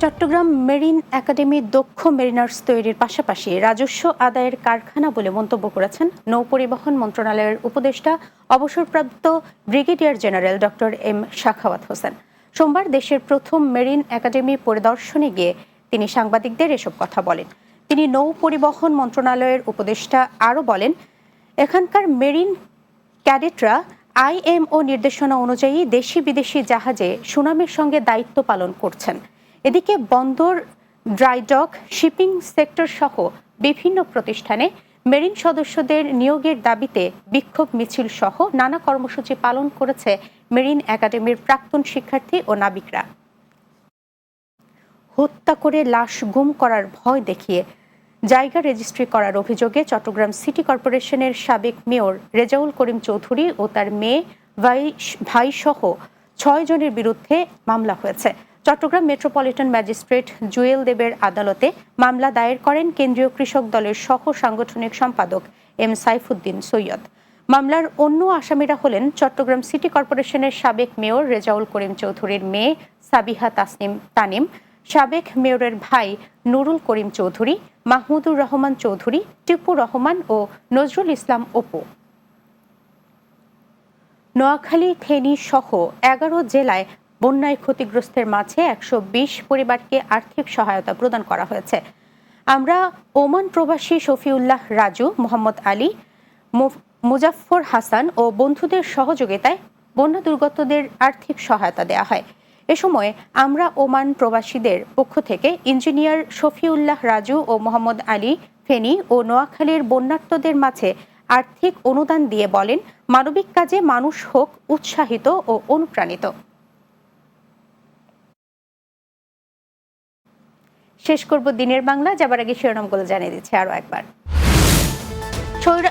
Chittagong marine academy দক্ষ Mariners তৈরির পাশাপাশি রাজস্ব আদায়ের কারখানা বলে মন্তব্য করেছেন নৌপরিবহন মন্ত্রণালয়ের উপদেষ্টা অবসরপ্রাপ্ত brigadier general doctor M Sakhawat Hossain. সোমবার দেশের প্রথম মেরিন একাডেমি পরিদর্শনে গিয়ে তিনি সাংবাদিকদের এসব কথা বলেন। তিনি নৌপরিবহন মন্ত্রণালয়ের উপদেষ্টা আরও বলেন, এখানকার মেরিন ক্যাডেটরা আইএমও নির্দেশনা অনুযায়ী দেশি বিদেশি জাহাজে সুনামের সঙ্গে দায়িত্ব পালন করছেন। এদিকে বন্দর, ড্রাইডক, শিপিং সেক্টর সহ বিভিন্ন প্রতিষ্ঠানে মেরিন সদস্যদের নিয়োগের দাবিতে বিক্ষোভ মিছিল সহ নানা কর্মসূচি পালন করেছে মেরিন একাডেমির প্রাক্তন শিক্ষার্থী ও নাবিকরা। হত্যা করে লাশ গুম করার ভয় দেখিয়ে জায়গা রেজিস্ট্রি করার অভিযোগে চট্টগ্রাম সিটি কর্পোরেশনের সাবেক মেয়র রেজাউল করিম চৌধুরী ও তার মেয়ে ভাই সহ ৬ জনের বিরুদ্ধে মামলা হয়েছে। চট্টগ্রাম মেট্রোপলিটন ম্যাজিস্ট্রেট জুয়েল দেবের আদালতে মামলা দায়ের করেন কেন্দ্রীয় কৃষক দলের সহ সাংগঠনিক সম্পাদক এম সাইফুদ্দিন সৈয়দ। মামলার অন্য আসামিরা হলেন চট্টগ্রাম সিটি কর্পোরেশনের সাবেক মেয়র রেজাউল করিম চৌধুরীর মেয়ে সাবিহা তানিম, সাবেক মেয়রের ভাই নুরুল করিম চৌধুরী, মাহমুদুর রহমান চৌধুরী, টিপু রহমান ও নজরুল ইসলাম অপু। নোয়াখালী, ফেনী সহ ১১ জেলায় বন্যায় ক্ষতিগ্রস্তের মাঝে ১২০ পরিবারকে আর্থিক সহায়তা প্রদান করা হয়েছে। আমরা ওমান প্রবাসী শফিউল্লাহ রাজু, মোহাম্মদ আলী, মুজাফফর হাসান ও বন্ধুদের সহযোগিতায় বন্যা দুর্গতদের আর্থিক সহায়তা দেওয়া হয়। এ সময় আমরা ওমান প্রবাসীদের পক্ষ থেকে ইঞ্জিনিয়ার শফিউল্লাহ রাজু ও মোহাম্মদ আলী ফেনী ও নোয়াখালীর বন্যার্তদের মাঝে আর্থিক অনুদান দিয়ে বলেন, মানবিক কাজে মানুষ হোক উৎসাহিত ও অনুপ্রাণিত। শেষ করব দিনের বাংলা, যাবার আগে শিরোনামগুলো জানিয়ে দিচ্ছি আরও একবার।